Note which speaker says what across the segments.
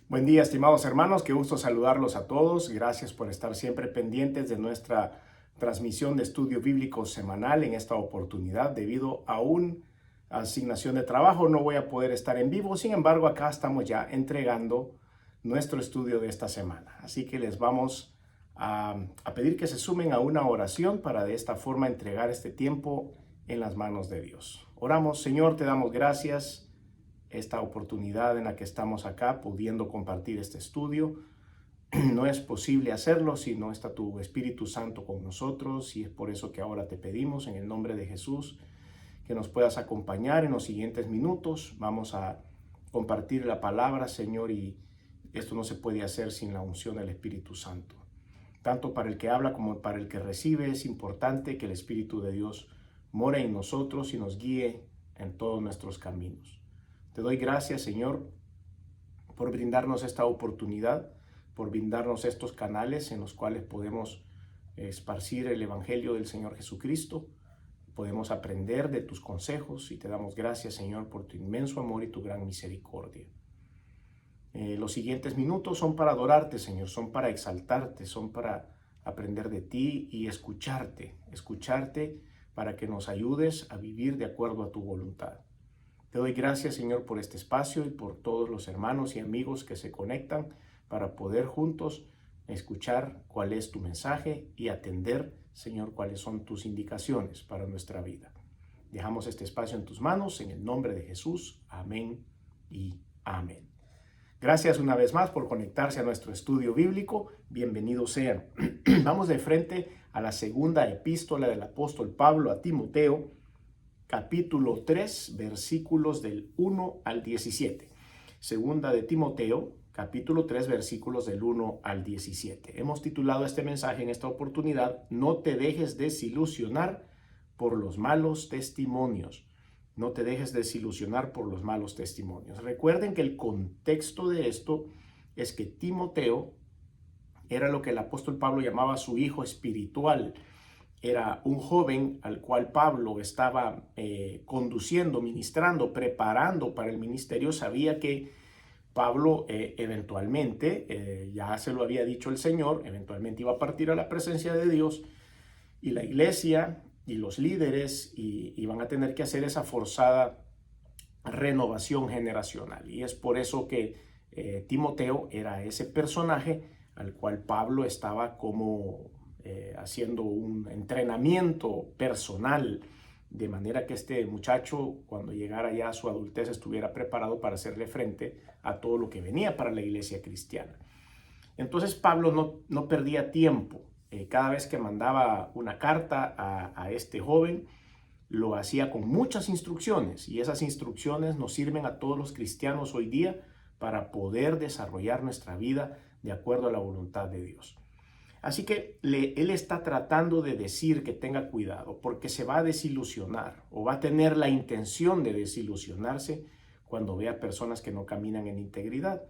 Speaker 1: Buen día, estimados hermanos, qué gusto saludarlos a todos. Gracias por estar siempre pendientes de nuestra transmisión de estudio bíblico semanal. En esta oportunidad, debido a una asignación de trabajo, no voy a poder estar en vivo. Sin embargo, acá estamos ya entregando nuestro estudio de esta semana. Así que les vamos a pedir que se sumen a una oración para de esta forma entregar este tiempo en las manos de Dios. Oramos. Señor, te damos gracias esta oportunidad en la que estamos acá pudiendo compartir este estudio. No es posible hacerlo si no está tu Espíritu Santo con nosotros, y es por eso que ahora te pedimos en el nombre de Jesús que nos puedas acompañar en los siguientes minutos. Vamos a compartir la palabra, Señor, y esto no se puede hacer sin la unción del Espíritu Santo. Tanto para el que habla como para el que recibe es importante que el Espíritu de Dios more en nosotros y nos guíe en todos nuestros caminos. Te doy gracias, Señor, por brindarnos esta oportunidad, por brindarnos estos canales en los cuales podemos esparcir el Evangelio del Señor Jesucristo. Podemos aprender de tus consejos y te damos gracias, Señor, por tu inmenso amor y tu gran misericordia. Los siguientes minutos son para adorarte, Señor, son para exaltarte, son para aprender de ti y escucharte para que nos ayudes a vivir de acuerdo a tu voluntad. Te doy gracias, Señor, por este espacio y por todos los hermanos y amigos que se conectan para poder juntos escuchar cuál es tu mensaje y atender, Señor, cuáles son tus indicaciones para nuestra vida. Dejamos este espacio en tus manos, en el nombre de Jesús. Amén y amén. Gracias una vez más por conectarse a nuestro estudio bíblico. Bienvenidos sean. Vamos de frente a la segunda epístola del apóstol Pablo a Timoteo, capítulo 3, versículos del 1 al 17. Segunda de Timoteo, capítulo 3, versículos del 1 al 17. Hemos titulado este mensaje en esta oportunidad: No te dejes desilusionar por los malos testimonios. No te dejes desilusionar por los malos testimonios. Recuerden que el contexto de esto es que Timoteo era lo que el apóstol Pablo llamaba su hijo espiritual. Era un joven al cual Pablo estaba conduciendo, ministrando, preparando para el ministerio. Sabía que Pablo eventualmente, ya se lo había dicho el Señor, eventualmente iba a partir a la presencia de Dios, y la iglesia y los líderes iban a tener que hacer esa forzada renovación generacional. Y es por eso que Timoteo era ese personaje al cual Pablo estaba como haciendo un entrenamiento personal, de manera que este muchacho, cuando llegara ya a su adultez, estuviera preparado para hacerle frente a todo lo que venía para la iglesia cristiana. Entonces Pablo no perdía tiempo. Cada vez que mandaba una carta a este joven, lo hacía con muchas instrucciones, y esas instrucciones nos sirven a todos los cristianos hoy día para poder desarrollar nuestra vida de acuerdo a la voluntad de Dios. Así que él está tratando de decir que tenga cuidado, porque se va a desilusionar o va a tener la intención de desilusionarse cuando vea personas que no caminan en integridad.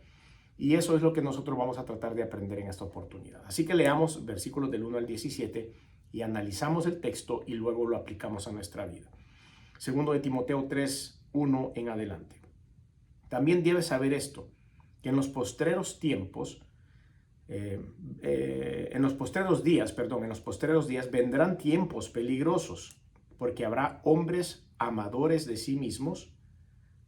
Speaker 1: Y eso es lo que nosotros vamos a tratar de aprender en esta oportunidad. Así que leamos versículos del 1 al 17 y analizamos el texto y luego lo aplicamos a nuestra vida. Segundo de Timoteo 3, 1 en adelante. También debes saber esto, que en los postreros días vendrán tiempos peligrosos, porque habrá hombres amadores de sí mismos,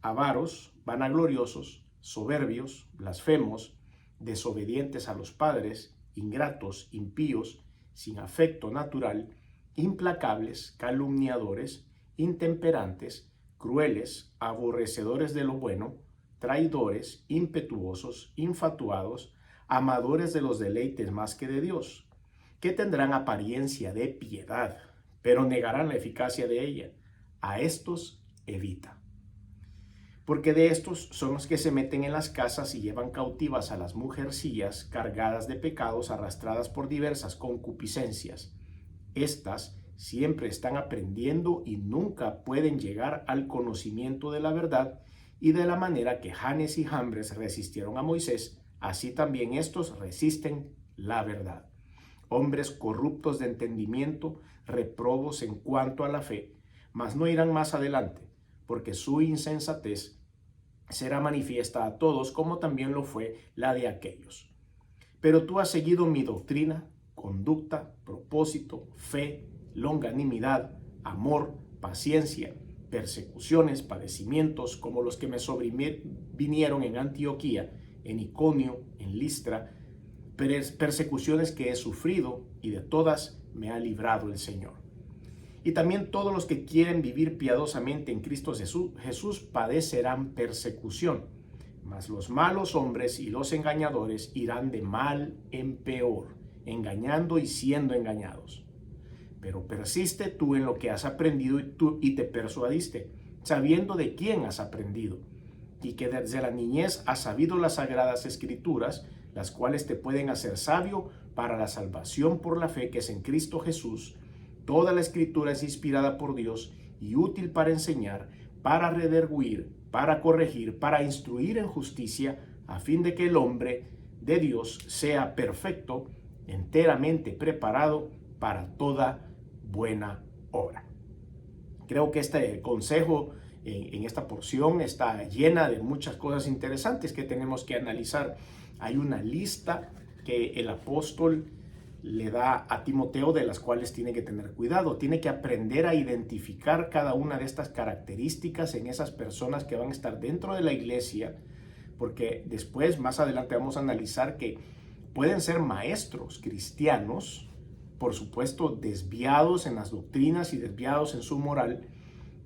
Speaker 1: avaros, vanagloriosos, soberbios, blasfemos, desobedientes a los padres, ingratos, impíos, sin afecto natural, implacables, calumniadores, intemperantes, crueles, aborrecedores de lo bueno, traidores, impetuosos, infatuados, amadores de los deleites más que de Dios, que tendrán apariencia de piedad, pero negarán la eficacia de ella. A estos evita. Porque de estos son los que se meten en las casas y llevan cautivas a las mujercillas cargadas de pecados, arrastradas por diversas concupiscencias. Estas siempre están aprendiendo y nunca pueden llegar al conocimiento de la verdad, y de la manera que Janes y Jambres resistieron a Moisés, así también estos resisten la verdad. Hombres corruptos de entendimiento, reprobos en cuanto a la fe, mas no irán más adelante, porque su insensatez será manifiesta a todos, como también lo fue la de aquellos. Pero tú has seguido mi doctrina, conducta, propósito, fe, longanimidad, amor, paciencia, persecuciones, padecimientos, como los que me sobrevinieron en Antioquía, en Iconio, en Listra, persecuciones que he sufrido, y de todas me ha librado el Señor. Y también todos los que quieren vivir piadosamente en Cristo Jesús padecerán persecución, mas los malos hombres y los engañadores irán de mal en peor, engañando y siendo engañados. Pero persiste tú en lo que has aprendido y te persuadiste, sabiendo de quién has aprendido, y que desde la niñez has sabido las sagradas escrituras, las cuales te pueden hacer sabio para la salvación por la fe que es en Cristo Jesús. Toda la escritura es inspirada por Dios y útil para enseñar, para redarguir, para corregir, para instruir en justicia, a fin de que el hombre de Dios sea perfecto, enteramente preparado para toda buena obra. Creo que este consejo en esta porción está llena de muchas cosas interesantes que tenemos que analizar. Hay una lista que el apóstol le da a Timoteo de las cuales tiene que tener cuidado. Tiene que aprender a identificar cada una de estas características en esas personas que van a estar dentro de la iglesia, porque después, más adelante, vamos a analizar que pueden ser maestros cristianos, por supuesto desviados en las doctrinas y desviados en su moral,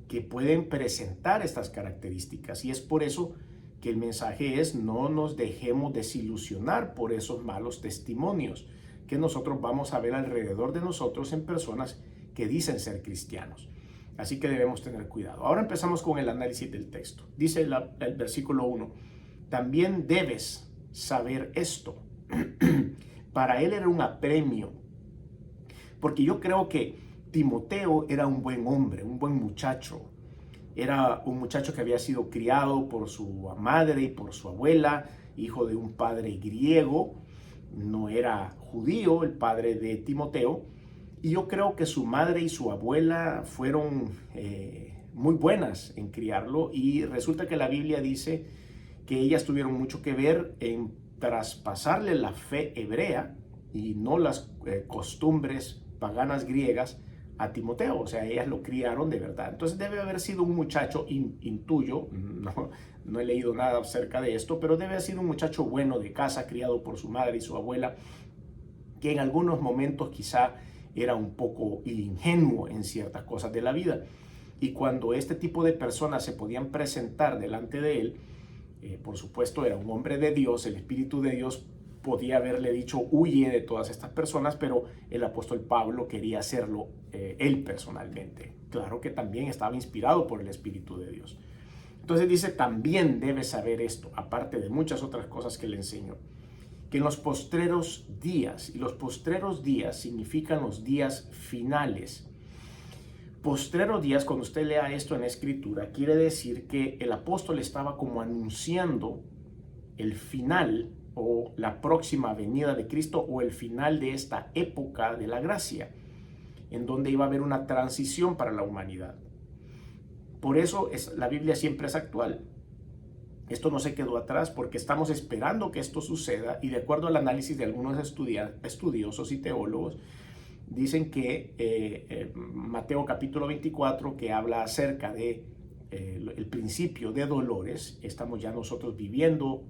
Speaker 1: que pueden presentar estas características. Y es por eso que el mensaje es: no nos dejemos desilusionar por esos malos testimonios que nosotros vamos a ver alrededor de nosotros en personas que dicen ser cristianos. Así que debemos tener cuidado. Ahora empezamos con el análisis del texto. Dice el versículo 1: también debes saber esto. Para él era un apremio, porque yo creo que Timoteo era un buen hombre, un buen muchacho. Era un muchacho que había sido criado por su madre y por su abuela, hijo de un padre griego. No era judío el padre de Timoteo. Y yo creo que su madre y su abuela fueron muy buenas en criarlo. Y resulta que la Biblia dice que ellas tuvieron mucho que ver en traspasarle la fe hebrea y no las costumbres paganas griegas a Timoteo. O sea, ellas lo criaron de verdad. Entonces debe haber sido un muchacho, intuyo, no he leído nada acerca de esto, pero debe haber sido un muchacho bueno de casa, criado por su madre y su abuela, que en algunos momentos quizá era un poco ingenuo en ciertas cosas de la vida. Y cuando este tipo de personas se podían presentar delante de él, por supuesto era un hombre de Dios, el Espíritu de Dios podía haberle dicho: huye de todas estas personas, pero el apóstol Pablo quería hacerlo él personalmente. Claro que también estaba inspirado por el Espíritu de Dios. Entonces dice: también debes saber esto, aparte de muchas otras cosas que le enseñó, que en los postreros días, y los postreros días significan los días finales. Postreros días, cuando usted lea esto en la Escritura, quiere decir que el apóstol estaba como anunciando el final o la próxima venida de Cristo, o el final de esta época de la gracia, en donde iba a haber una transición para la humanidad. Por eso la Biblia siempre es actual. Esto no se quedó atrás, porque estamos esperando que esto suceda, y de acuerdo al análisis de algunos estudiosos y teólogos, dicen que Mateo capítulo 24, que habla acerca de el principio de dolores, estamos ya nosotros viviendo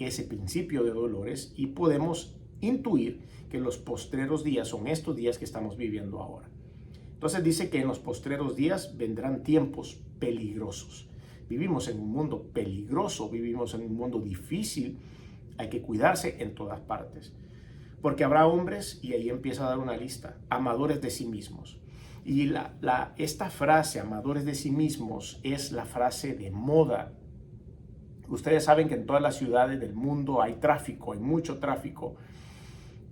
Speaker 1: ese principio de dolores, y podemos intuir que los postreros días son estos días que estamos viviendo ahora. Entonces dice que en los postreros días vendrán tiempos peligrosos. Vivimos en un mundo peligroso, vivimos en un mundo difícil, hay que cuidarse en todas partes. Porque habrá hombres, y ahí empieza a dar una lista, amadores de sí mismos. Y esta frase, amadores de sí mismos, es la frase de moda. Ustedes saben que en todas las ciudades del mundo hay tráfico, hay mucho tráfico.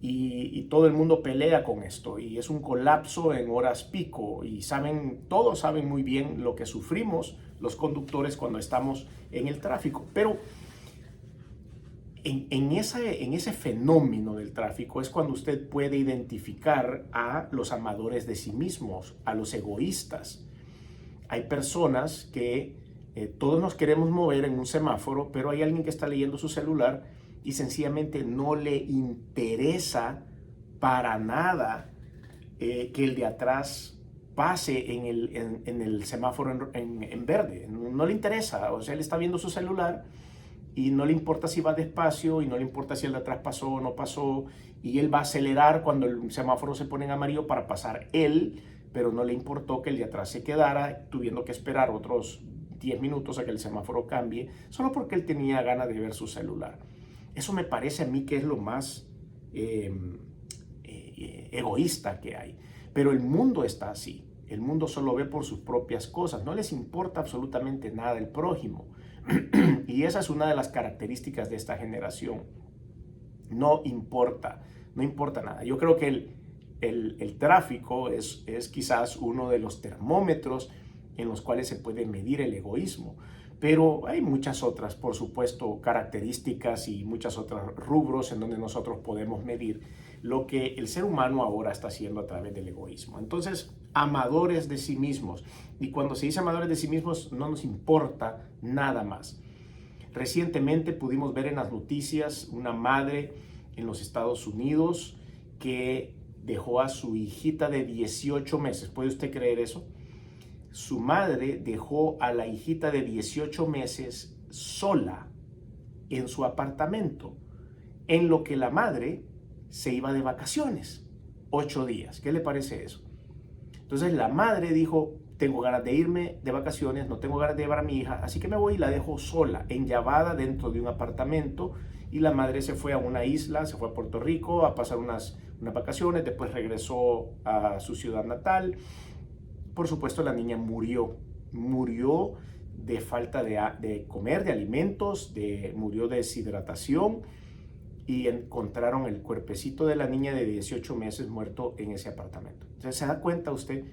Speaker 1: Y todo el mundo pelea con esto, y es un colapso en horas pico, y todos saben muy bien lo que sufrimos los conductores cuando estamos en el tráfico. Pero en ese fenómeno del tráfico es cuando usted puede identificar a los amadores de sí mismos, a los egoístas. Hay personas que Todos nos queremos mover en un semáforo, pero hay alguien que está leyendo su celular y sencillamente no le interesa para nada que el de atrás pase en el semáforo en verde. No le interesa, o sea, él está viendo su celular y no le importa si va despacio y no le importa si el de atrás pasó o no pasó, y él va a acelerar cuando el semáforo se pone en amarillo para pasar él, pero no le importó que el de atrás se quedara, tuviendo que esperar otros 10 minutos a que el semáforo cambie, solo porque él tenía ganas de ver su celular. Eso me parece a mí que es lo más egoísta que hay. Pero el mundo está así. El mundo solo ve por sus propias cosas. No les importa absolutamente nada el prójimo. Y esa es una de las características de esta generación. No importa nada. Yo creo que el tráfico es quizás uno de los termómetros en los cuales se puede medir el egoísmo. Pero hay muchas otras, por supuesto, características y muchos otros rubros en donde nosotros podemos medir lo que el ser humano ahora está haciendo a través del egoísmo. Entonces, amadores de sí mismos. Y cuando se dice amadores de sí mismos, no nos importa nada más. Recientemente pudimos ver en las noticias una madre en los Estados Unidos que dejó a su hijita de 18 meses. ¿Puede usted creer eso? Su madre dejó a la hijita de 18 meses sola en su apartamento, en lo que la madre se iba de vacaciones, 8 días. ¿Qué le parece eso? Entonces la madre dijo, tengo ganas de irme de vacaciones, no tengo ganas de llevar a mi hija, así que me voy y la dejo sola, enllavada dentro de un apartamento, y la madre se fue a una isla, se fue a Puerto Rico a pasar unas vacaciones, después regresó a su ciudad natal. Por supuesto, la niña murió de falta de comer, de alimentos, murió de deshidratación, y encontraron el cuerpecito de la niña de 18 meses muerto en ese apartamento. Entonces, ¿se da cuenta usted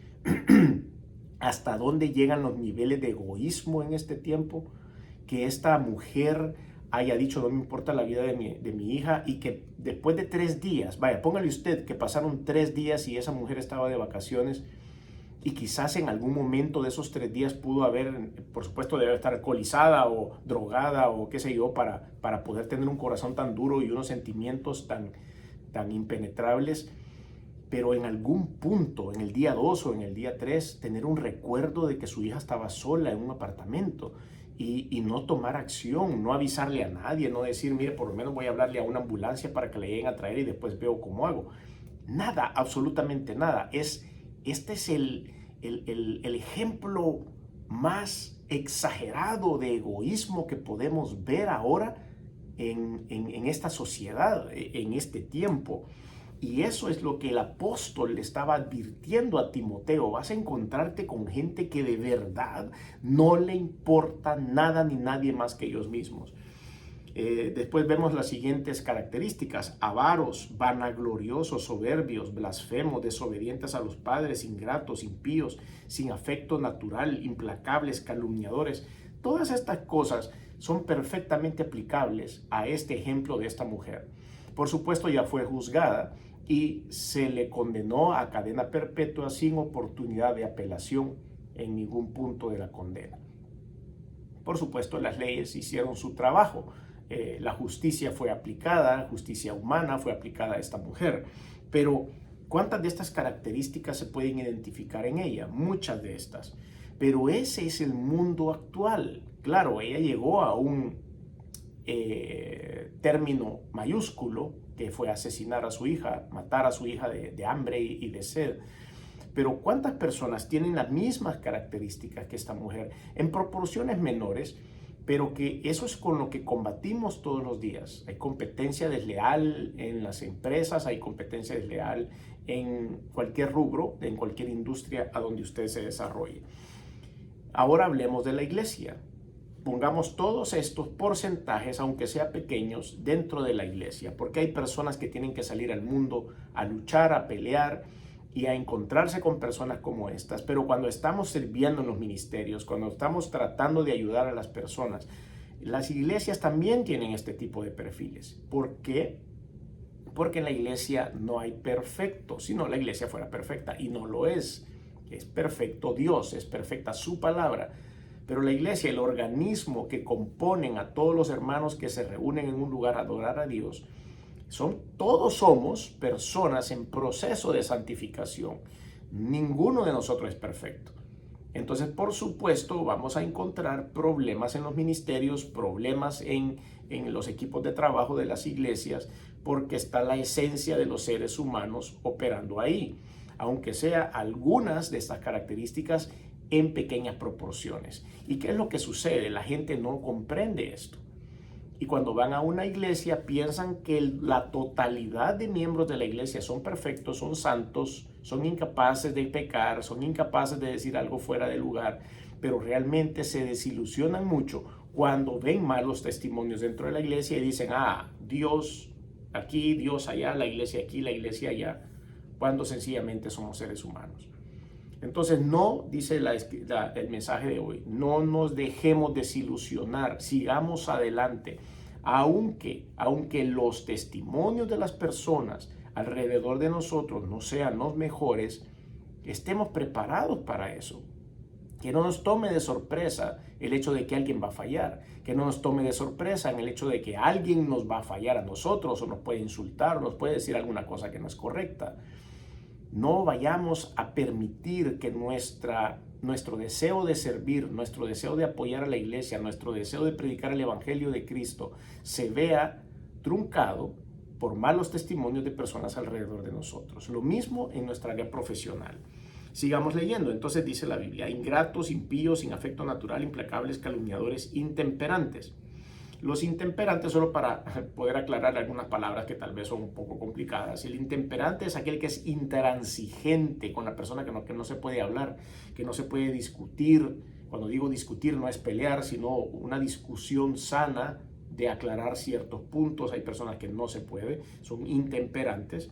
Speaker 1: hasta dónde llegan los niveles de egoísmo en este tiempo? Que esta mujer haya dicho, no me importa la vida de mi hija, y que después de 3 días, vaya, póngale usted que pasaron 3 días y esa mujer estaba de vacaciones, y quizás en algún momento de esos 3 días pudo haber, por supuesto, debe estar alcoholizada o drogada o qué sé yo, para poder tener un corazón tan duro y unos sentimientos tan impenetrables. Pero en algún punto, en el día 2 o en el día 3, tener un recuerdo de que su hija estaba sola en un apartamento y no tomar acción, no avisarle a nadie, no decir, mire, por lo menos voy a hablarle a una ambulancia para que le lleguen a traer y después veo cómo hago. Nada, absolutamente nada. Este es el ejemplo más exagerado de egoísmo que podemos ver ahora en esta sociedad, en este tiempo. Y eso es lo que el apóstol le estaba advirtiendo a Timoteo. Vas a encontrarte con gente que de verdad no le importa nada ni nadie más que ellos mismos. Después vemos las siguientes características: avaros, vanagloriosos, soberbios, blasfemos, desobedientes a los padres, ingratos, impíos, sin afecto natural, implacables, calumniadores. Todas estas cosas son perfectamente aplicables a este ejemplo de esta mujer. Por supuesto, ya fue juzgada y se le condenó a cadena perpetua sin oportunidad de apelación en ningún punto de la condena. Por supuesto, las leyes hicieron su trabajo. La justicia fue aplicada, justicia humana fue aplicada a esta mujer. Pero, ¿cuántas de estas características se pueden identificar en ella? Muchas de estas. Pero ese es el mundo actual. Claro, ella llegó a un término mayúsculo, que fue asesinar a su hija, matar a su hija de hambre y de sed. Pero ¿cuántas personas tienen las mismas características que esta mujer en proporciones menores? Pero que eso es con lo que combatimos todos los días. Hay competencia desleal en las empresas, hay competencia desleal en cualquier rubro, en cualquier industria a donde usted se desarrolle. Ahora hablemos de la iglesia. Pongamos todos estos porcentajes, aunque sean pequeños, dentro de la iglesia, porque hay personas que tienen que salir al mundo a luchar, a pelear y a encontrarse con personas como estas. Pero cuando estamos sirviendo en los ministerios, cuando estamos tratando de ayudar a las personas, las iglesias también tienen este tipo de perfiles. ¿Por qué? Porque en la iglesia no hay perfecto. Si no, la iglesia fuera perfecta, y no lo es. Es perfecto Dios, es perfecta su palabra. Pero la iglesia, el organismo que componen a todos los hermanos que se reúnen en un lugar a adorar a Dios, todos somos personas en proceso de santificación. Ninguno de nosotros es perfecto. Entonces, por supuesto, vamos a encontrar problemas en los ministerios, problemas en los equipos de trabajo de las iglesias, porque está la esencia de los seres humanos operando ahí, aunque sea algunas de estas características en pequeñas proporciones. ¿Y qué es lo que sucede? La gente no comprende esto. Y cuando van a una iglesia piensan que la totalidad de miembros de la iglesia son perfectos, son santos, son incapaces de pecar, son incapaces de decir algo fuera de lugar, pero realmente se desilusionan mucho cuando ven malos testimonios dentro de la iglesia y dicen, Dios aquí, Dios allá, la iglesia aquí, la iglesia allá, cuando sencillamente somos seres humanos. Entonces no, dice el mensaje de hoy, no nos dejemos desilusionar, sigamos adelante, aunque los testimonios de las personas alrededor de nosotros no sean los mejores, estemos preparados para eso. Que no nos tome de sorpresa el hecho de que alguien va a fallar, que no nos tome de sorpresa en el hecho de que alguien nos va a fallar a nosotros o nos puede insultar o nos puede decir alguna cosa que no es correcta. No vayamos a permitir que nuestro deseo de servir, nuestro deseo de apoyar a la iglesia, nuestro deseo de predicar el evangelio de Cristo se vea truncado por malos testimonios de personas alrededor de nosotros. Lo mismo en nuestra área profesional. Sigamos leyendo. Entonces dice la Biblia, ingratos, impíos, sin afecto natural, implacables, calumniadores, intemperantes. Los intemperantes, solo para poder aclarar algunas palabras que tal vez son un poco complicadas. El intemperante es aquel que es intransigente con la persona que no se puede hablar, que no se puede discutir. Cuando digo discutir no es pelear, sino una discusión sana de aclarar ciertos puntos. Hay personas que no se puede, son intemperantes.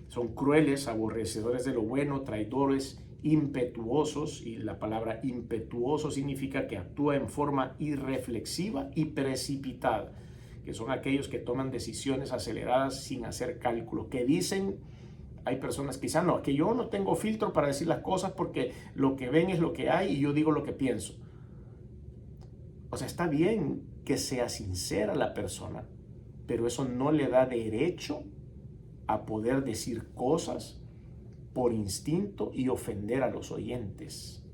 Speaker 1: Son crueles, aborrecedores de lo bueno, traidores, impetuosos, y la palabra impetuoso significa que actúa en forma irreflexiva y precipitada, que son aquellos que toman decisiones aceleradas sin hacer cálculos, que dicen, hay personas que dicen, no, que yo no tengo filtro para decir las cosas porque lo que ven es lo que hay y yo digo lo que pienso. O sea, está bien que sea sincera la persona, pero eso no le da derecho a poder decir cosas por instinto y ofender a los oyentes.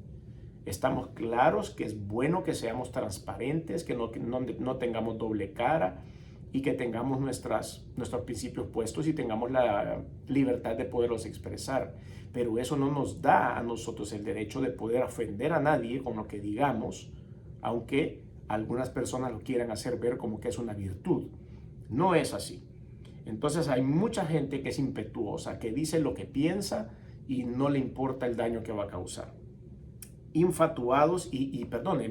Speaker 1: Estamos claros que es bueno que seamos transparentes, que no tengamos doble cara y que tengamos nuestros principios puestos y tengamos la libertad de poderlos expresar. Pero eso no nos da a nosotros el derecho de poder ofender a nadie con lo que digamos, aunque algunas personas lo quieran hacer ver como que es una virtud. No es así. Entonces hay mucha gente que es impetuosa, que dice lo que piensa y no le importa el daño que va a causar. Infatuados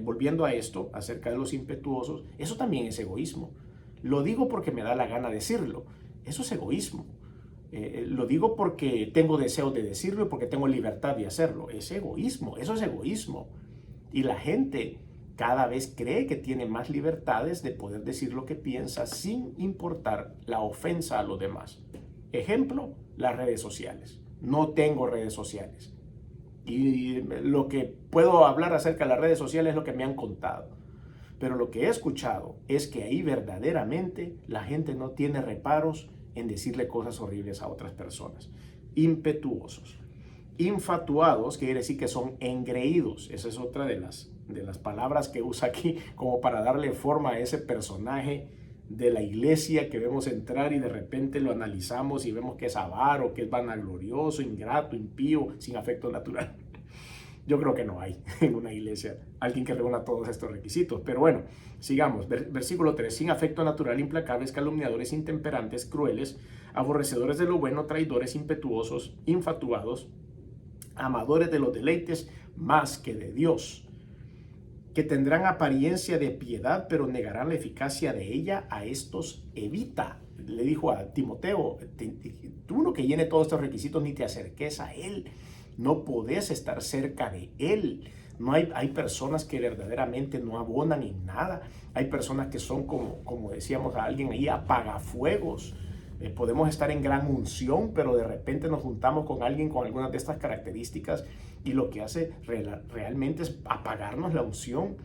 Speaker 1: volviendo a esto, acerca de los impetuosos, eso también es egoísmo. Lo digo porque me da la gana decirlo. Eso es egoísmo. Lo digo porque tengo deseo de decirlo y porque tengo libertad de hacerlo. Es egoísmo, eso es egoísmo. Y la gente cada vez cree que tiene más libertades de poder decir lo que piensa sin importar la ofensa a los demás. Ejemplo, las redes sociales. No tengo redes sociales. Y lo que puedo hablar acerca de las redes sociales es lo que me han contado. Pero lo que he escuchado es que ahí verdaderamente la gente no tiene reparos en decirle cosas horribles a otras personas. Impetuosos. Infatuados quiere decir que son engreídos. Esa es otra de las palabras que usa aquí como para darle forma a ese personaje de la iglesia que vemos entrar y de repente lo analizamos y vemos que es avaro, que es vanaglorioso, ingrato, impío, sin afecto natural. Yo creo que no hay en una iglesia alguien que reúna todos estos requisitos. Pero bueno, sigamos. Versículo 3. Sin afecto natural, implacables, calumniadores, intemperantes, crueles, aborrecedores de lo bueno, traidores, impetuosos, infatuados, amadores de los deleites más que de Dios, que tendrán apariencia de piedad, pero negarán la eficacia de ella. A estos evita. Le dijo a Timoteo, tú no que llene todos estos requisitos ni te acerques a él. No podés estar cerca de él. No hay personas que verdaderamente no abonan en nada. Hay personas que son como decíamos a alguien ahí, apagafuegos. Podemos estar en gran unción, pero de repente nos juntamos con alguien con algunas de estas características y lo que hace realmente es apagarnos la unción.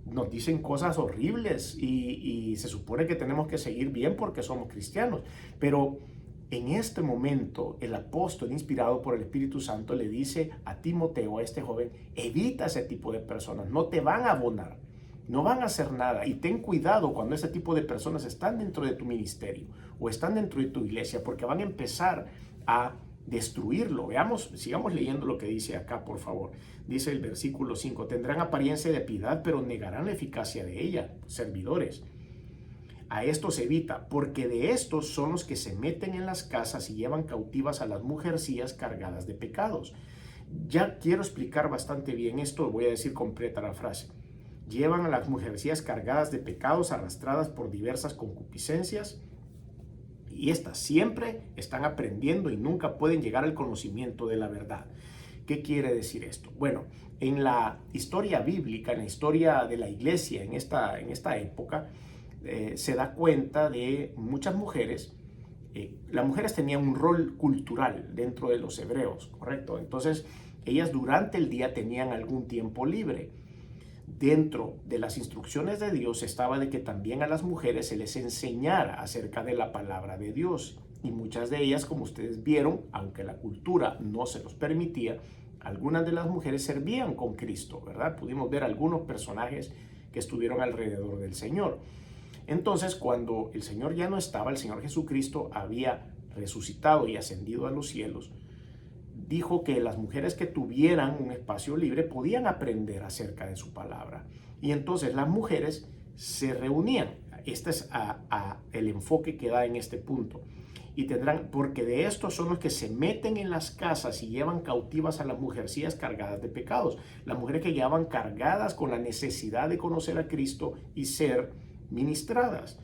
Speaker 1: Nos dicen cosas horribles y se supone que tenemos que seguir bien porque somos cristianos, pero en este momento el apóstol, inspirado por el Espíritu Santo, le dice a Timoteo, a este joven: evita ese tipo de personas, no te van a abonar, no van a hacer nada, y ten cuidado cuando ese tipo de personas están dentro de tu ministerio o están dentro de tu iglesia, porque van a empezar a destruirlo. Veamos, sigamos leyendo lo que dice acá, por favor. Dice el versículo 5: tendrán apariencia de piedad, pero negarán la eficacia de ella, servidores. A estos evita, porque de estos son los que se meten en las casas y llevan cautivas a las mujercillas cargadas de pecados. Ya quiero explicar bastante bien esto, voy a decir completa la frase. Llevan a las mujercillas cargadas de pecados, arrastradas por diversas concupiscencias, y estas siempre están aprendiendo y nunca pueden llegar al conocimiento de la verdad. ¿Qué quiere decir esto? Bueno, en la historia bíblica, en la historia de la iglesia en esta época, se da cuenta de muchas mujeres. Las mujeres tenían un rol cultural dentro de los hebreos, ¿correcto? Entonces, ellas durante el día tenían algún tiempo libre. Dentro de las instrucciones de Dios estaba de que también a las mujeres se les enseñara acerca de la palabra de Dios. Y muchas de ellas, como ustedes vieron, aunque la cultura no se los permitía, algunas de las mujeres servían con Cristo, ¿verdad? Pudimos ver algunos personajes que estuvieron alrededor del Señor. Entonces, cuando el Señor ya no estaba, el Señor Jesucristo había resucitado y ascendido a los cielos, dijo que las mujeres que tuvieran un espacio libre podían aprender acerca de su palabra. Y entonces las mujeres se reunían. Este es el enfoque que da en este punto. Y tendrán, porque de estos son los que se meten en las casas y llevan cautivas a las mujercillas cargadas de pecados. Las mujeres que llevaban cargadas con la necesidad de conocer a Cristo y ser ministradas.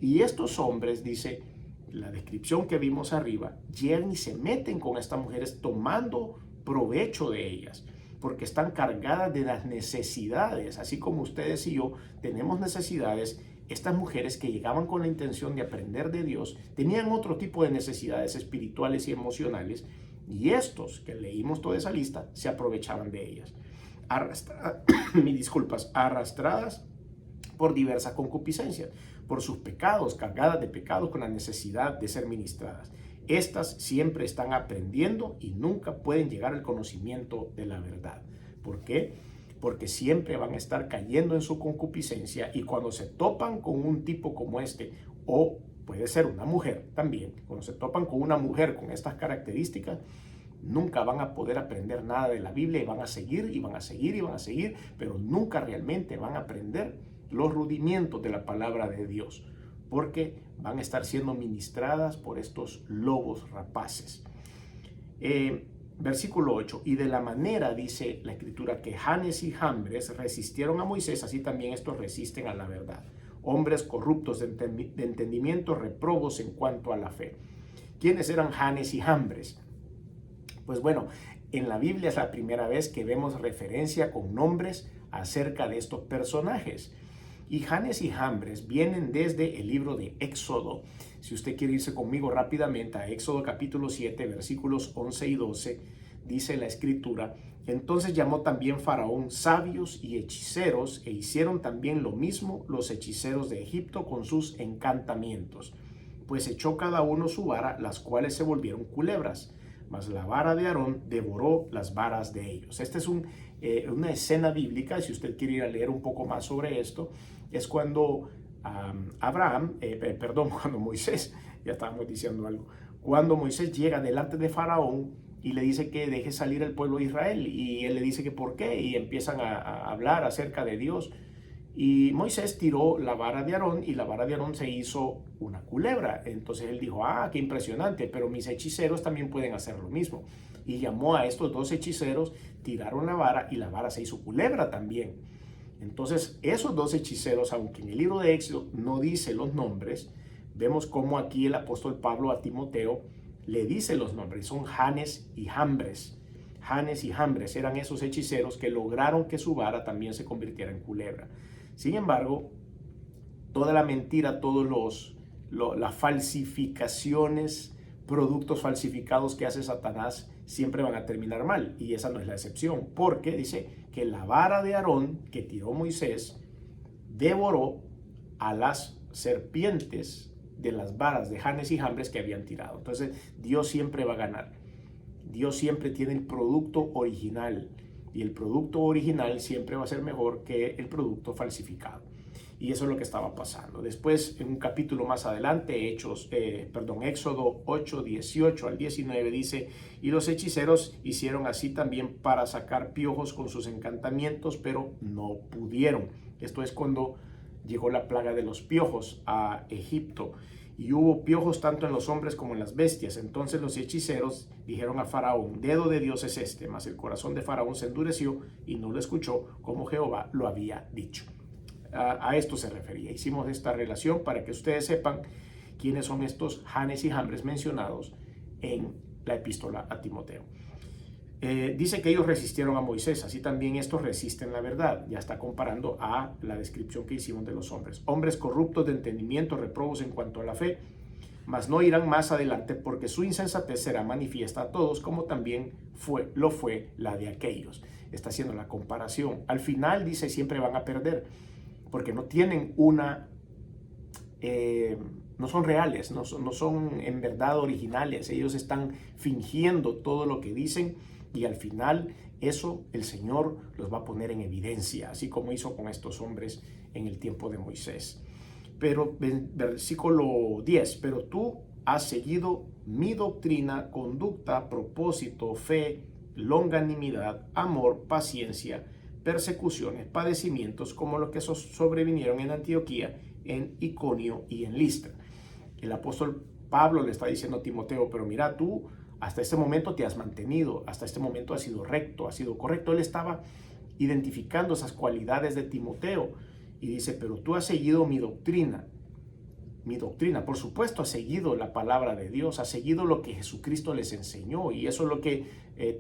Speaker 1: Y estos hombres, dice la descripción que vimos arriba, llegan y se meten con estas mujeres tomando provecho de ellas, porque están cargadas de las necesidades, así como ustedes y yo tenemos necesidades. Estas mujeres que llegaban con la intención de aprender de Dios tenían otro tipo de necesidades espirituales y emocionales, y estos que leímos toda esa lista se aprovechaban de ellas. Arrastradas por diversas concupiscencias, por sus pecados, cargadas de pecados con la necesidad de ser ministradas. Estas siempre están aprendiendo y nunca pueden llegar al conocimiento de la verdad. ¿Por qué? Porque siempre van a estar cayendo en su concupiscencia, y cuando se topan con un tipo como este, o puede ser una mujer también, cuando se topan con una mujer con estas características, nunca van a poder aprender nada de la Biblia, y van a seguir y van a seguir y van a seguir, pero nunca realmente van a aprender los rudimentos de la palabra de Dios, porque van a estar siendo ministradas por estos lobos rapaces. Versículo 8: y de la manera, dice la escritura, que Janes y Jambres resistieron a Moisés, así también estos resisten a la verdad. Hombres corruptos de entendimiento, reprobos en cuanto a la fe. ¿Quiénes eran Janes y Jambres? Pues bueno, en la Biblia es la primera vez que vemos referencia con nombres acerca de estos personajes. Y Janes y Jambres vienen desde el libro de Éxodo. Si usted quiere irse conmigo rápidamente a Éxodo capítulo 7, versículos 11 y 12, dice la escritura: entonces llamó también Faraón sabios y hechiceros, e hicieron también lo mismo los hechiceros de Egipto con sus encantamientos. Pues echó cada uno su vara, las cuales se volvieron culebras, mas la vara de Aarón devoró las varas de ellos. Esta es una escena bíblica. Si usted quiere ir a leer un poco más sobre esto, es cuando cuando Moisés, ya estábamos diciendo algo, cuando Moisés llega delante de Faraón y le dice que deje salir el pueblo de Israel, y él le dice que por qué, y empiezan a hablar acerca de Dios. Y Moisés tiró la vara de Aarón, y la vara de Aarón se hizo una culebra. Entonces él dijo: qué impresionante, pero mis hechiceros también pueden hacer lo mismo. Y llamó a estos dos hechiceros, tiraron la vara y la vara se hizo culebra también. Entonces esos dos hechiceros, aunque en el libro de Éxodo no dice los nombres, vemos cómo aquí el apóstol Pablo a Timoteo le dice los nombres. Son Janes y Jambres. Janes y Jambres eran esos hechiceros que lograron que su vara también se convirtiera en culebra. Sin embargo, toda la mentira, las falsificaciones, productos falsificados que hace Satanás, siempre van a terminar mal. Y esa no es la excepción, porque dice que la vara de Aarón que tiró Moisés devoró a las serpientes de las varas de Janes y Jambres que habían tirado. Entonces Dios siempre va a ganar. Dios siempre tiene el producto original, y el producto original siempre va a ser mejor que el producto falsificado. Y eso es lo que estaba pasando. Después, en un capítulo más adelante, Éxodo 8, 18 al 19 dice: y los hechiceros hicieron así también para sacar piojos con sus encantamientos, pero no pudieron. Esto es cuando llegó la plaga de los piojos a Egipto. Y hubo piojos tanto en los hombres como en las bestias. Entonces los hechiceros dijeron a Faraón: dedo de Dios es este. Mas el corazón de Faraón se endureció y no lo escuchó, como Jehová lo había dicho. A esto se refería. Hicimos esta relación para que ustedes sepan quiénes son estos Janes y Jambres mencionados en la epístola a Timoteo. Dice que ellos resistieron a Moisés, así también estos resisten la verdad. Ya está comparando a la descripción que hicimos de los hombres. Hombres corruptos de entendimiento, reprobos en cuanto a la fe, mas no irán más adelante, porque su insensatez será manifiesta a todos, como también lo fue la de aquellos. Está haciendo la comparación. Al final dice, siempre van a perder, porque no tienen no son reales, no son en verdad originales. Ellos están fingiendo todo lo que dicen, y al final eso el Señor los va a poner en evidencia, así como hizo con estos hombres en el tiempo de Moisés. Pero versículo 10, pero tú has seguido mi doctrina, conducta, propósito, fe, longanimidad, amor, paciencia, persecuciones, padecimientos, como los que sobrevinieron en Antioquía, en Iconio y en Listra. El apóstol Pablo le está diciendo a Timoteo: pero mira, tú hasta este momento te has mantenido, hasta este momento has sido recto, has sido correcto. Él estaba identificando esas cualidades de Timoteo y dice: pero tú has seguido mi doctrina. Mi doctrina, por supuesto, has seguido la palabra de Dios, has seguido lo que Jesucristo les enseñó, y eso es lo que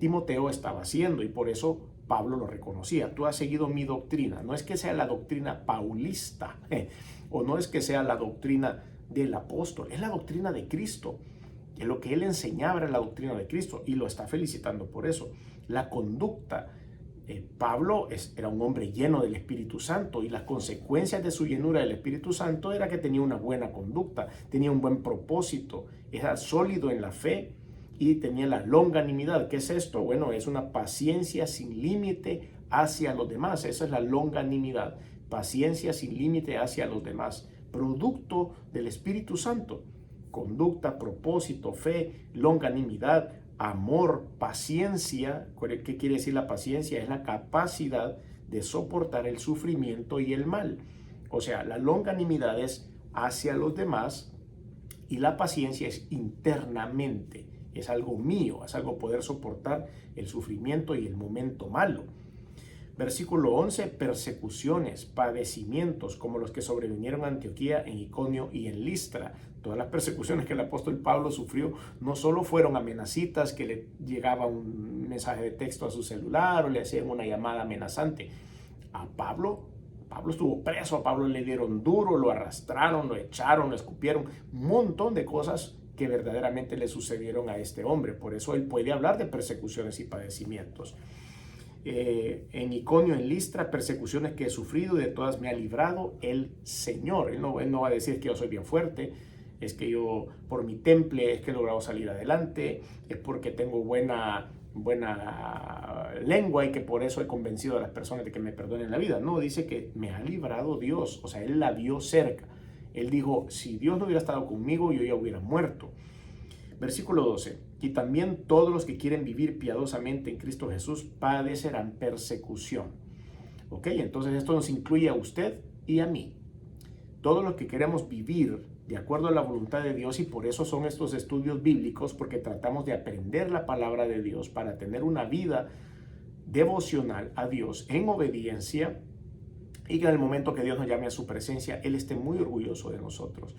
Speaker 1: Timoteo estaba haciendo, y por eso Pablo lo reconocía. Tú has seguido mi doctrina. No es que sea la doctrina paulista, o no es que sea la doctrina del apóstol, es la doctrina de Cristo. Que lo que él enseñaba era la doctrina de Cristo, y lo está felicitando por eso. La conducta, Pablo era un hombre lleno del Espíritu Santo, y las consecuencias de su llenura del Espíritu Santo era que tenía una buena conducta, tenía un buen propósito, era sólido en la fe y tenía la longanimidad. ¿Qué es esto? Bueno, es una paciencia sin límite hacia los demás. Esa es la longanimidad, paciencia sin límite hacia los demás, producto del Espíritu Santo. Conducta, propósito, fe, longanimidad, amor, paciencia. ¿Qué quiere decir la paciencia? Es la capacidad de soportar el sufrimiento y el mal. O sea, la longanimidad es hacia los demás, y la paciencia es internamente. Es algo mío, es algo poder soportar el sufrimiento y el momento malo. Versículo 11, persecuciones, padecimientos, como los que sobrevinieron a Antioquía, en Iconio y en Listra. Todas las persecuciones que el apóstol Pablo sufrió no solo fueron amenacitas, que le llegaba un mensaje de texto a su celular o le hacían una llamada amenazante. A Pablo estuvo preso, a Pablo le dieron duro, lo arrastraron, lo echaron, lo escupieron, un montón de cosas que verdaderamente le sucedieron a este hombre. Por eso él puede hablar de persecuciones y padecimientos. En Iconio, en Listra, persecuciones que he sufrido, y de todas me ha librado el Señor. Él no va a decir que yo soy bien fuerte, es que yo por mi temple es que he logrado salir adelante, es porque tengo buena lengua y que por eso he convencido a las personas de que me perdonen la vida. No, dice que me ha librado Dios, o sea, él la vio cerca. Él dijo: si Dios no hubiera estado conmigo, yo ya hubiera muerto. Versículo 12, y también todos los que quieren vivir piadosamente en Cristo Jesús padecerán persecución. Ok, entonces esto nos incluye a usted y a mí. Todos los que queremos vivir de acuerdo a la voluntad de Dios, y por eso son estos estudios bíblicos, porque tratamos de aprender la palabra de Dios para tener una vida devocional a Dios en obediencia, y que en el momento que Dios nos llame a su presencia, Él esté muy orgulloso de nosotros.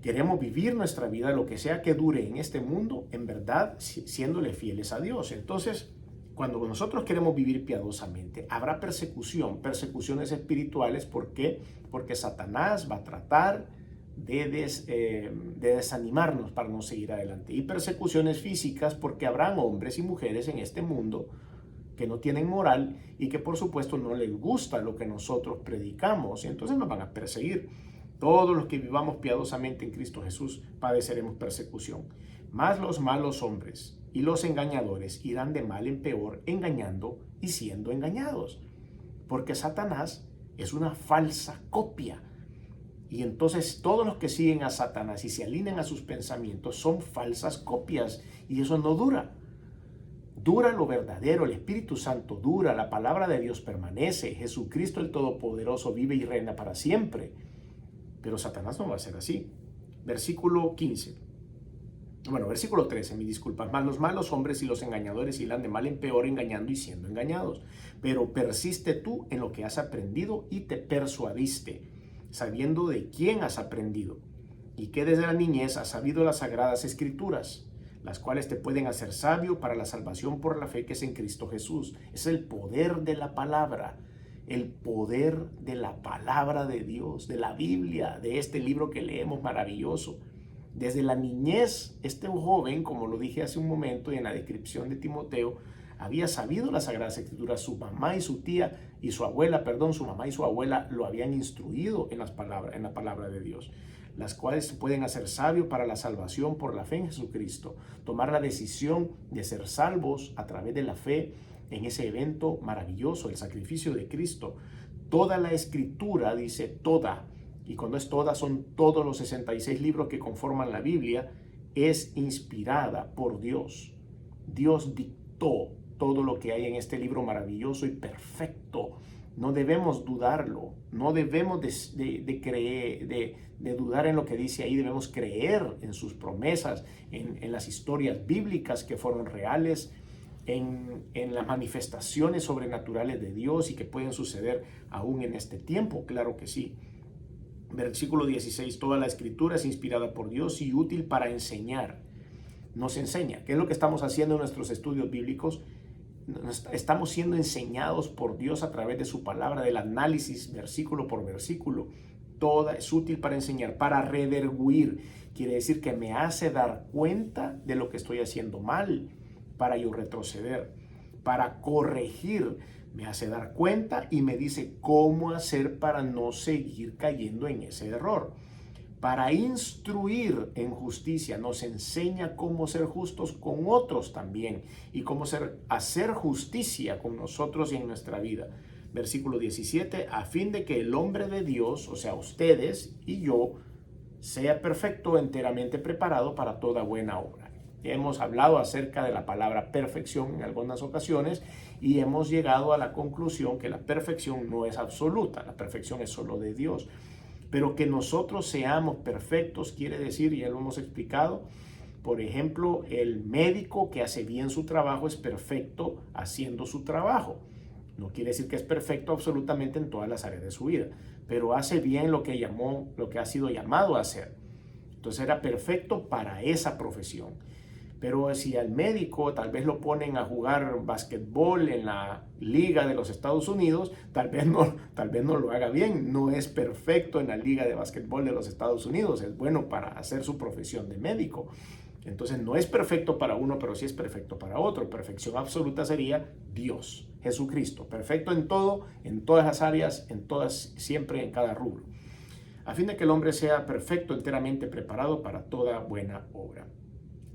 Speaker 1: Queremos vivir nuestra vida, lo que sea que dure en este mundo, en verdad, siéndole fieles a Dios. Entonces, cuando nosotros queremos vivir piadosamente, habrá persecuciones espirituales. ¿Por qué? Porque Satanás va a tratar de desanimarnos para no seguir adelante. Y persecuciones físicas, porque habrán hombres y mujeres en este mundo que no tienen moral y que por supuesto no les gusta lo que nosotros predicamos, y entonces nos van a perseguir. Todos los que vivamos piadosamente en Cristo Jesús padeceremos persecución. Mas los malos hombres y los engañadores irán de mal en peor, engañando y siendo engañados. Porque Satanás es una falsa copia. Y entonces todos los que siguen a Satanás y se alinean a sus pensamientos son falsas copias, y eso no dura. Dura lo verdadero, el Espíritu Santo dura, la palabra de Dios permanece, Jesucristo el Todopoderoso vive y reina para siempre. Pero Satanás no va a ser así. Versículo 13, mis disculpas. Mas los malos hombres y los engañadores irán de mal en peor, engañando y siendo engañados. Pero persiste tú en lo que has aprendido y te persuadiste, sabiendo de quién has aprendido, y que desde la niñez has sabido las sagradas escrituras, las cuales te pueden hacer sabio para la salvación por la fe que es en Cristo Jesús. Es el poder de la palabra, el poder de la palabra de Dios, de la Biblia, de este libro que leemos maravilloso. Desde la niñez, este joven, como lo dije hace un momento y en la descripción de Timoteo, había sabido las Sagradas Escrituras. Su mamá y su abuela lo habían instruido en la palabra de Dios, las cuales pueden hacer sabio para la salvación por la fe en Jesucristo. Tomar la decisión de ser salvos a través de la fe en ese evento maravilloso, el sacrificio de Cristo. Toda la Escritura, dice toda, y cuando es toda son todos los 66 libros que conforman la Biblia, es inspirada por Dios. Dios dictó todo lo que hay en este libro maravilloso y perfecto. No debemos dudarlo, no debemos de dudar en lo que dice ahí. Debemos creer en sus promesas, en las historias bíblicas que fueron reales, en las manifestaciones sobrenaturales de Dios y que pueden suceder aún en este tiempo. Claro que sí. Versículo 16, toda la Escritura es inspirada por Dios y útil para enseñar. Nos enseña. ¿Qué es lo que estamos haciendo en nuestros estudios bíblicos? Estamos siendo enseñados por Dios a través de su palabra, del análisis versículo por versículo. Toda es útil para enseñar, para redarguir. Quiere decir que me hace dar cuenta de lo que estoy haciendo mal para yo retroceder, para corregir. Me hace dar cuenta y me dice cómo hacer para no seguir cayendo en ese error. Para instruir en justicia, nos enseña cómo ser justos con otros también y cómo hacer justicia con nosotros y en nuestra vida. Versículo 17, a fin de que el hombre de Dios, o sea, ustedes y yo, sea perfecto, enteramente preparado para toda buena obra. Hemos hablado acerca de la palabra perfección en algunas ocasiones y hemos llegado a la conclusión que la perfección no es absoluta, la perfección es solo de Dios. Pero que nosotros seamos perfectos quiere decir, ya lo hemos explicado, por ejemplo, el médico que hace bien su trabajo es perfecto haciendo su trabajo. No quiere decir que es perfecto absolutamente en todas las áreas de su vida, pero hace bien lo que ha sido llamado a hacer. Entonces era perfecto para esa profesión. Pero si al médico tal vez lo ponen a jugar basquetbol en la Liga de los Estados Unidos, tal vez no lo haga bien. No es perfecto en la Liga de Basquetbol de los Estados Unidos. Es bueno para hacer su profesión de médico. Entonces no es perfecto para uno, pero sí es perfecto para otro. Perfección absoluta sería Dios, Jesucristo. Perfecto en todo, en todas las áreas, en todas, siempre en cada rubro. A fin de que el hombre sea perfecto, enteramente preparado para toda buena obra.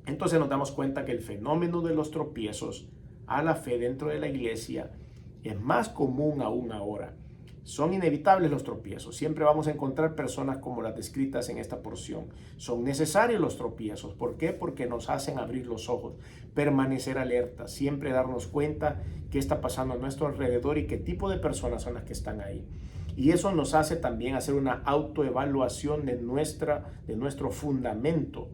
Speaker 1: Entonces nos damos cuenta que el fenómeno de los tropiezos a la fe dentro de la iglesia es más común aún ahora. Son inevitables los tropiezos. Siempre vamos a encontrar personas como las descritas en esta porción. Son necesarios los tropiezos. ¿Por qué? Porque nos hacen abrir los ojos, permanecer alerta, siempre darnos cuenta qué está pasando a nuestro alrededor y qué tipo de personas son las que están ahí. Y eso nos hace también hacer una autoevaluación de nuestro fundamento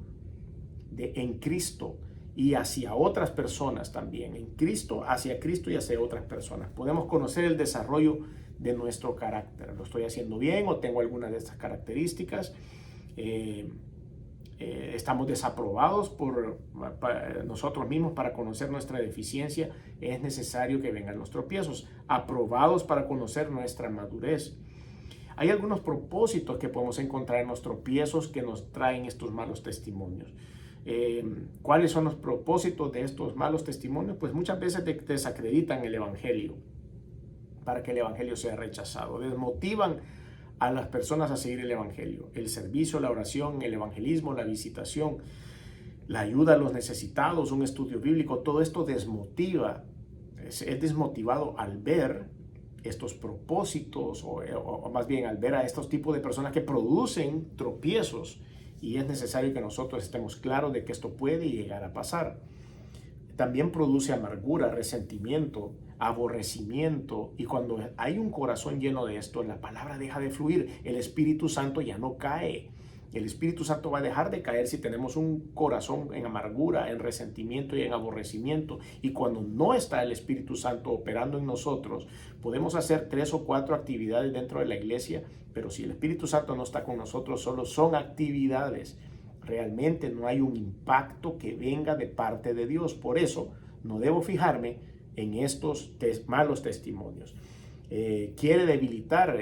Speaker 1: en Cristo y hacia otras personas también. En Cristo, hacia Cristo y hacia otras personas. Podemos conocer el desarrollo de nuestro carácter. ¿Lo estoy haciendo bien o tengo alguna de estas características? Estamos desaprobados por nosotros mismos. Para conocer nuestra deficiencia es necesario que vengan los tropiezos. Aprobados para conocer nuestra madurez. hay algunos propósitos que podemos encontrar en los tropiezos que nos traen estos malos testimonios. ¿Cuáles son los propósitos de estos malos testimonios? Pues muchas veces desacreditan el Evangelio para que el Evangelio sea rechazado. Desmotivan a las personas a seguir el Evangelio. El servicio, la oración, el evangelismo, la visitación, la ayuda a los necesitados, un estudio bíblico, todo esto desmotiva, es desmotivado al ver estos propósitos o más bien al ver a estos tipos de personas que producen tropiezos, y es necesario que nosotros estemos claros de que esto puede llegar a pasar. También produce amargura, resentimiento, aborrecimiento, y cuando hay un corazón lleno de esto, la palabra deja de fluir, el Espíritu Santo ya no cae. El Espíritu Santo va a dejar de caer si tenemos un corazón en amargura, en resentimiento y en aborrecimiento. Y cuando no está el Espíritu Santo operando en nosotros, podemos hacer 3 o 4 actividades dentro de la iglesia, pero si el Espíritu Santo no está con nosotros, solo son actividades. Realmente no hay un impacto que venga de parte de Dios. Por eso no debo fijarme en estos malos testimonios. Quiere debilitar,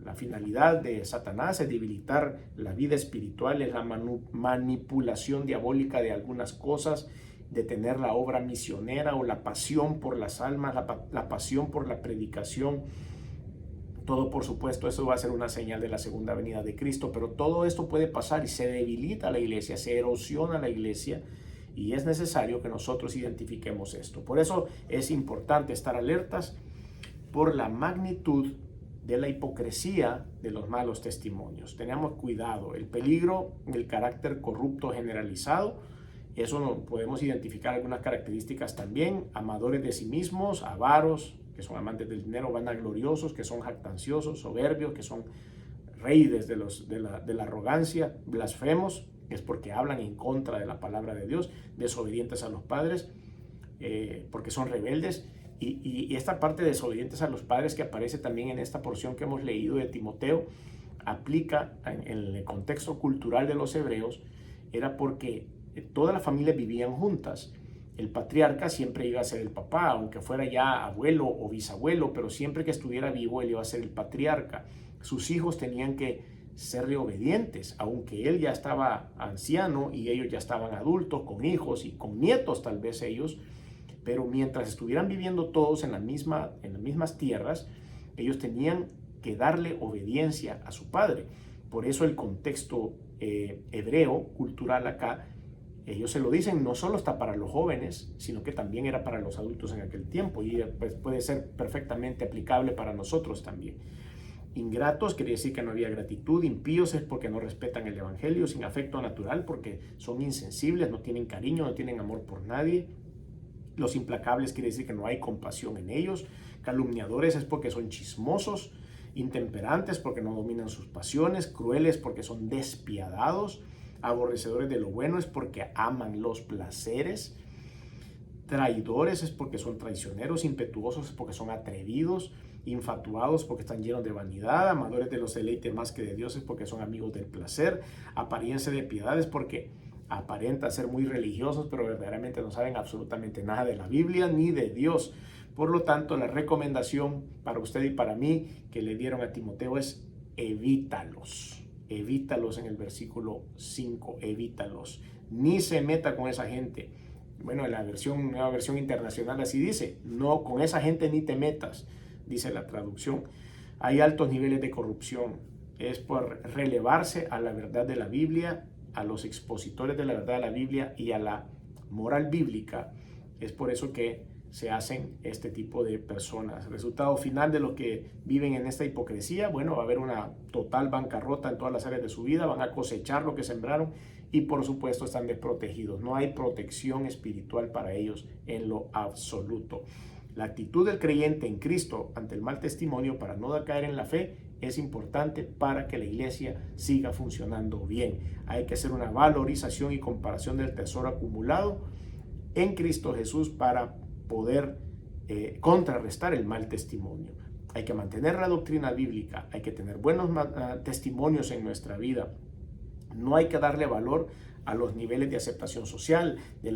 Speaker 1: la finalidad de Satanás es debilitar la vida espiritual, es la manipulación diabólica de algunas cosas, detener la obra misionera o la pasión por las almas, la pasión por la predicación. Todo, por supuesto, eso va a ser una señal de la segunda venida de Cristo, pero todo esto puede pasar y se debilita la iglesia, se erosiona la iglesia, y es necesario que nosotros identifiquemos esto. Por eso es importante estar alertas por la magnitud de la hipocresía de los malos testimonios. Tengamos cuidado, el peligro del carácter corrupto generalizado, eso no, podemos identificar algunas características también: amadores de sí mismos, avaros, que son amantes del dinero, vanagloriosos, que son jactanciosos, soberbios, que son reyes de la arrogancia, blasfemos, es porque hablan en contra de la palabra de Dios, desobedientes a los padres, porque son rebeldes. Y esta parte de desobedientes a los padres que aparece también en esta porción que hemos leído de Timoteo, aplica en el contexto cultural de los hebreos, era porque todas las familias vivían juntas. El patriarca siempre iba a ser el papá, aunque fuera ya abuelo o bisabuelo, pero siempre que estuviera vivo él iba a ser el patriarca. Sus hijos tenían que serle obedientes, aunque él ya estaba anciano y ellos ya estaban adultos, con hijos y con nietos tal vez ellos, pero mientras estuvieran viviendo todos en las mismas tierras, ellos tenían que darle obediencia a su padre. Por eso el contexto hebreo, cultural acá, ellos se lo dicen, no solo está para los jóvenes, sino que también era para los adultos en aquel tiempo, y pues puede ser perfectamente aplicable para nosotros también. Ingratos quiere decir que no había gratitud. Impíos es porque no respetan el evangelio. Sin afecto natural porque son insensibles, no tienen cariño, no tienen amor por nadie. Los implacables quiere decir que no hay compasión en ellos. Calumniadores es porque son chismosos. Intemperantes porque no dominan sus pasiones. Crueles porque son despiadados. Aborrecedores de lo bueno es porque aman los placeres. Traidores es porque son traicioneros. Impetuosos es porque son atrevidos. Infatuados porque están llenos de vanidad. Amadores de los deleites más que de Dios es porque son amigos del placer. Apariencia de piedad es porque aparentan ser muy religiosos, pero verdaderamente no saben absolutamente nada de la Biblia ni de Dios. Por lo tanto, la recomendación para usted y para mí que le dieron a Timoteo es evítalos. Evítalos en el versículo 5, evítalos. Ni se meta con esa gente. Bueno, en la nueva versión internacional así dice, no, con esa gente ni te metas, dice la traducción. Hay altos niveles de corrupción. Es por relevarse a la verdad de la Biblia, a los expositores de la verdad de la Biblia y a la moral bíblica. Es por eso que se hacen este tipo de personas. El resultado final de los que viven en esta hipocresía, bueno, va a haber una total bancarrota en todas las áreas de su vida, van a cosechar lo que sembraron y por supuesto están desprotegidos. No hay protección espiritual para ellos en lo absoluto. La actitud del creyente en Cristo ante el mal testimonio para no caer en la fe es importante para que la iglesia siga funcionando bien. Hay que hacer una valorización y comparación del tesoro acumulado en Cristo Jesús para poder contrarrestar el mal testimonio. Hay que mantener la doctrina bíblica, hay que tener buenos testimonios en nuestra vida. No hay que darle valor a los niveles de aceptación social, de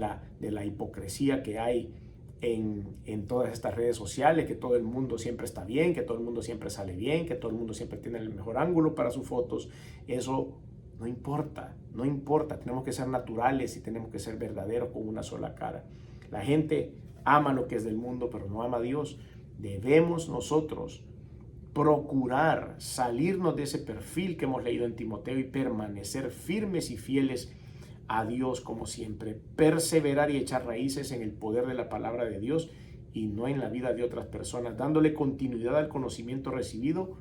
Speaker 1: la hipocresía que hay en todas estas redes sociales, que todo el mundo siempre está bien, que todo el mundo siempre sale bien, que todo el mundo siempre tiene el mejor ángulo para sus fotos. Eso no importa, no importa. Tenemos que ser naturales y tenemos que ser verdaderos con una sola cara. La gente ama lo que es del mundo, pero no ama a Dios. Debemos nosotros procurar salirnos de ese perfil que hemos leído en Timoteo y permanecer firmes y fieles a Dios como siempre, perseverar y echar raíces en el poder de la palabra de Dios y no en la vida de otras personas, dándole continuidad al conocimiento recibido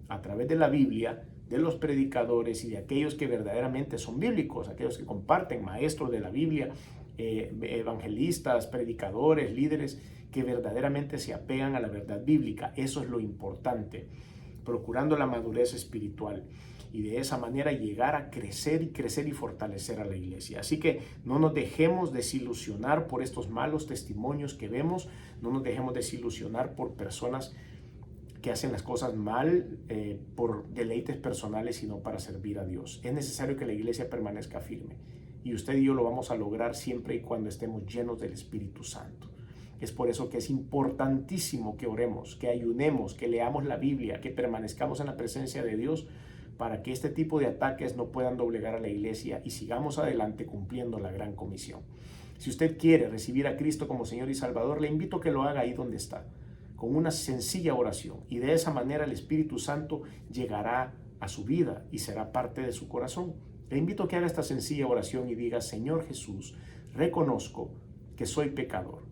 Speaker 1: a través de la Biblia, de los predicadores y de aquellos que verdaderamente son bíblicos, aquellos que comparten, maestros de la Biblia, evangelistas, predicadores, líderes que verdaderamente se apegan a la verdad bíblica. Eso es lo importante, procurando la madurez espiritual y de esa manera llegar a crecer y fortalecer a la iglesia. Así que no nos dejemos desilusionar por estos malos testimonios que vemos, no nos dejemos desilusionar por personas que hacen las cosas mal por deleites personales, sino para servir a Dios. Es necesario que la iglesia permanezca firme y usted y yo lo vamos a lograr siempre y cuando estemos llenos del Espíritu Santo. Es por eso que es importantísimo que oremos, que ayunemos, que leamos la Biblia, que permanezcamos en la presencia de Dios para que este tipo de ataques no puedan doblegar a la iglesia y sigamos adelante cumpliendo la gran comisión. Si usted quiere recibir a Cristo como Señor y Salvador, le invito a que lo haga ahí donde está, con una sencilla oración, y de esa manera el Espíritu Santo llegará a su vida y será parte de su corazón. Le invito a que haga esta sencilla oración y diga: Señor Jesús, reconozco que soy pecador,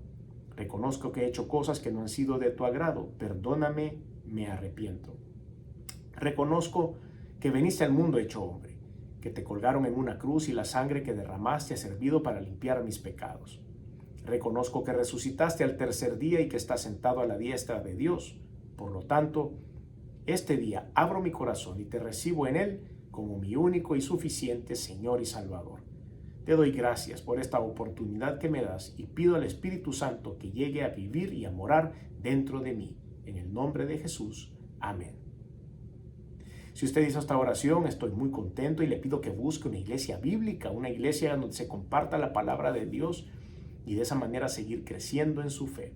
Speaker 1: reconozco que he hecho cosas que no han sido de tu agrado, perdóname, me arrepiento. Reconozco que veniste al mundo hecho hombre, que te colgaron en una cruz y la sangre que derramaste ha servido para limpiar mis pecados. Reconozco que resucitaste al tercer día y que estás sentado a la diestra de Dios. Por lo tanto, este día abro mi corazón y te recibo en él como mi único y suficiente Señor y Salvador. Te doy gracias por esta oportunidad que me das y pido al Espíritu Santo que llegue a vivir y a morar dentro de mí. En el nombre de Jesús. Amén. Si usted hizo esta oración, estoy muy contento y le pido que busque una iglesia bíblica, una iglesia donde se comparta la palabra de Dios y de esa manera seguir creciendo en su fe.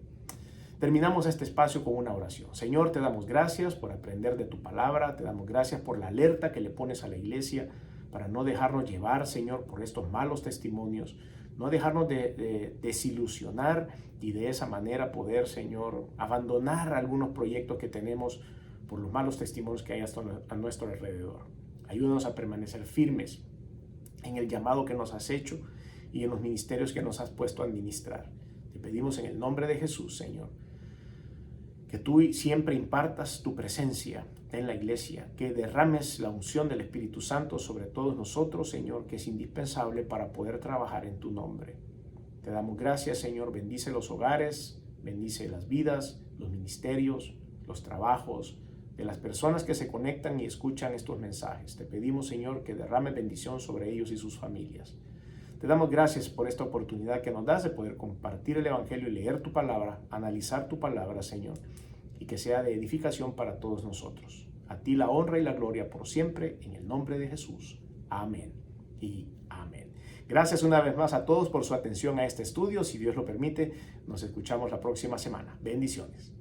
Speaker 1: Terminamos este espacio con una oración. Señor, te damos gracias por aprender de tu palabra, te damos gracias por la alerta que le pones a la iglesia para no dejarnos llevar, Señor, por estos malos testimonios, no dejarnos de desilusionar y de esa manera poder, Señor, abandonar algunos proyectos que tenemos por los malos testimonios que hay a nuestro alrededor. Ayúdanos a permanecer firmes en el llamado que nos has hecho y en los ministerios que nos has puesto a administrar. Te pedimos en el nombre de Jesús, Señor, que tú siempre impartas tu presencia en la iglesia, que derrames la unción del Espíritu Santo sobre todos nosotros, Señor, que es indispensable para poder trabajar en tu nombre. Te damos gracias, Señor, bendice los hogares, bendice las vidas, los ministerios, los trabajos de las personas que se conectan y escuchan estos mensajes. Te pedimos, Señor, que derrame bendición sobre ellos y sus familias. Te damos gracias por esta oportunidad que nos das de poder compartir el Evangelio y leer tu palabra, analizar tu palabra, Señor, y que sea de edificación para todos nosotros. A ti la honra y la gloria por siempre, en el nombre de Jesús. Amén y amén. Gracias una vez más a todos por su atención a este estudio. Si Dios lo permite, nos escuchamos la próxima semana. Bendiciones.